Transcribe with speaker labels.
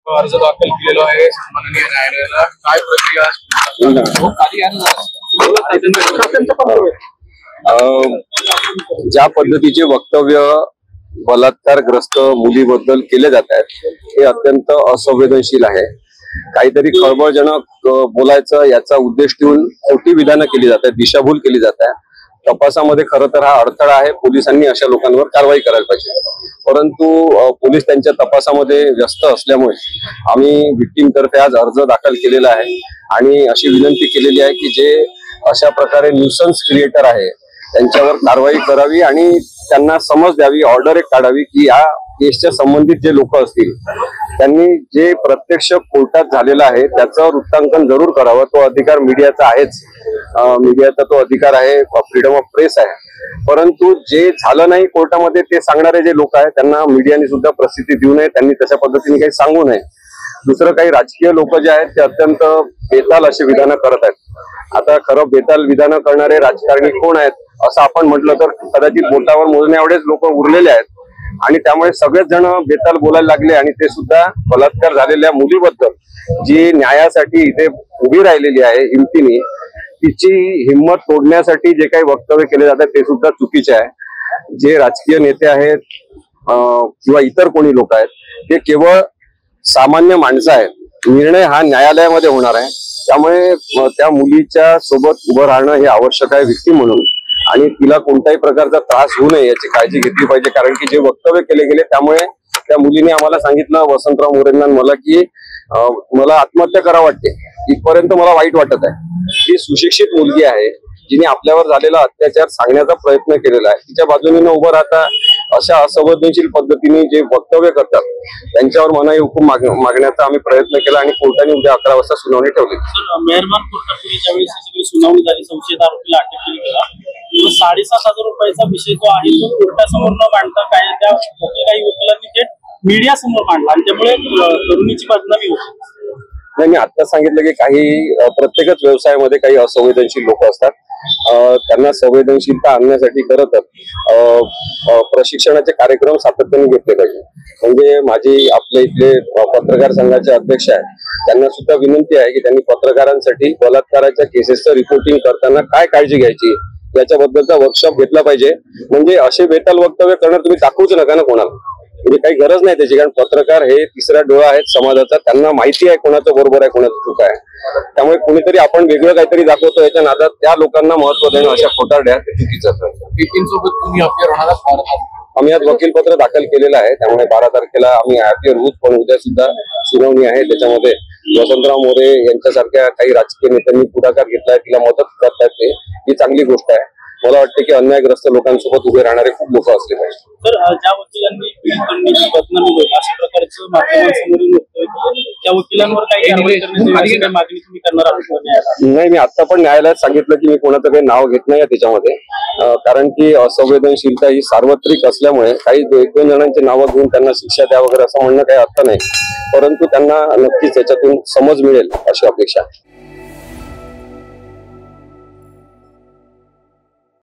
Speaker 1: अर्ज दाखल केलेला आहे सन्माननीय न्यायालयाला, काय प्रक्रिया?
Speaker 2: ज्या पद्धतीचे वक्तव्य बलात्कारग्रस्त मुलीबद्दल केले जात आहेत हे अत्यंत असंवेदनशील आहे। काहीतरी खळबळजनक बोलायचं याचा उद्देश ठेवून खोटी विधानं केली जात आहेत, दिशाभूल केली जात आहे। तपासामध्ये खरं तर हा अडथळा आहे, पोलिसांनी अशा लोकांवर कारवाई करायला पाहिजे। परंतु पोलीस त्यांच्या तपासामध्ये व्यस्त असल्यामुळे आम्ही विक्टीम तर्फे आज अर्ज दाखल केलेला आहे आणि अशी विनंती केलेली आहे की जे अशा प्रकारे न्यूसन्स क्रिएटर आहे त्यांच्यावर कारवाई करावी आणि त्यांना समज द्यावी, ऑर्डर एक काढावी की या केसच्या संबंधित जे लोक असतील त्यांनी जे प्रत्यक्ष कोर्टात झालेला आहे त्याचं वृत्तांकन जरूर करावं। तो अधिकार मीडियाचा आहेच, मीडियाचा तो अधिकार आहे, फ्रीडम ऑफ प्रेस आहे। परंतु जे झालं नाही कोर्टामध्ये ते सांगणारे जे लोक आहेत त्यांना मीडियाने सुद्धा प्रसिद्धी देऊ नये, त्यांनी तशा पद्धतीने काही सांगू नये। दुसरं काही राजकीय लोक जे आहेत ते अत्यंत बेताल अशी विधानं करत आहेत। आता खरं बेताल विधानं करणारे राजकारणी कोण आहेत असं आपण म्हटलं तर कदाचित बोटावर मोजण्या एवढेच लोक उरलेले आहेत आणि त्यामुळे सगळेच जण बेताल बोलायला लागले आणि ते सुद्धा बलात्कार झालेल्या मुलीबद्दल जी न्यायासाठी इथे उभी राहिलेली आहे हिमतीने, तिची हिंमत तोडण्यासाठी जे काही वक्तव्य केले जातात ते सुद्धा चुकीचे आहे। जे राजकीय नेते आहेत किंवा इतर कोणी लोक आहेत ते केवळ सामान्य माणसं आहेत, निर्णय हा न्यायालयामध्ये होणार आहे। त्यामुळे त्या मुलीच्या सोबत उभं राहणं हे आवश्यक आहे विक्टीम म्हणून आणि तिला कोणत्याही प्रकारचा त्रास होऊ नये याची काळजी घेतली पाहिजे। कारण की जे वक्तव्य केले गेले त्यामुळे त्या मुलीने आम्हाला सांगितलं, वसंतराव मोरेंना मला, की मला आत्महत्या करावं वाटते, इथपर्यंत मला वाईट वाटत आहे। ही सुशिक्षित मुलगी आहे जिने आपल्यावर झालेला अत्याचार सांगण्याचा प्रयत्न केलेला आहे, तिच्या बाजूने न उभं राहता अशा असंवेदनशील पद्धतीने जे वक्तव्य करतात त्यांच्यावर मनाई हुकूम मागण्याचा आम्ही प्रयत्न केला आणि कोर्टाने उद्या 11 वाजता सुनावणी ठेवली।
Speaker 3: मेहरबान कोर्टापुढे ज्यावेळेस सुनावणी झाली, संशयित आरोपीला अटक केली गेली, 7,500 रुपयाचा विषय जो आहे तो कोर्टासमोर न मांडता काही वकिलांनी ते मीडिया समोर मांडला आणि त्यामुळे तरुणीची बदनामी होती।
Speaker 2: नाही, मी आता सांगितलं की काही प्रत्येकच व्यवसायामध्ये काही असंवेदनशील लोक असतात, त्यांना संवेदनशीलता आणण्यासाठी खरं तर प्रशिक्षणाचे कार्यक्रम सातत्याने घेतले पाहिजे। म्हणजे माझी आपल्या इथले पत्रकार संघाचे अध्यक्ष आहेत त्यांना सुद्धा विनंती आहे की त्यांनी पत्रकारांसाठी बलात्काराच्या केसेसचं रिपोर्टिंग करताना काय काळजी घ्यायची याच्याबद्दलचा वर्कशॉप घेतला पाहिजे। म्हणजे असे बेताल वक्तव्य करणं तुम्ही दाखवूच नका ना कोणाला, म्हणजे काही गरज नाही त्याची, कारण पत्रकार हे तिसरा डोळा आहेत समाजाचा, त्यांना माहिती आहे कोणाचं बरोबर आहे कोणाचं चूक आहे। त्यामुळे कोणीतरी आपण वेगळं काहीतरी दाखवतो याच्या नादात त्या लोकांना महत्व देणं अशा खोटारड्या ते चुकीचं असतं। आम्ही आज वकीलपत्र दाखल केलेलं आहे, त्यामुळे 12 तारखेला आम्ही ऍपियर होत, पण उद्या सुद्धा सुनावणी आहे। त्याच्यामध्ये वसंतराव मोरे यांच्यासारख्या काही राजकीय नेत्यांनी पुढाकार घेतलाय, तिला मदत करतायत, ते ही चांगली गोष्ट आहे। मला वाटतं की अन्यायग्रस्त लोकांसोबत उभे राहणारे खूप लोक असले पाहिजे।
Speaker 3: तर ज्या वकिलांनी पीडितांची बदनामी होईल अशा प्रकारचं माध्यमांसमोरून त्या वकिलांवर काही कारवाई करण्याची मागणी तुम्ही करणार आहात?
Speaker 2: नाही, मी आता पण न्यायालयात सांगितलं की मी कोणाचं काही नाव घेत नाही त्याच्यामध्ये, कारण की असंवेदनशीलता ही सार्वत्रिक असल्यामुळे काही 1-2 जणांची नावं घेऊन त्यांना शिक्षा द्या वगैरे असं म्हणणं काही अर्थ नाही, परंतु त्यांना नक्कीच याच्यातून समज मिळेल अशी अपेक्षा आहे।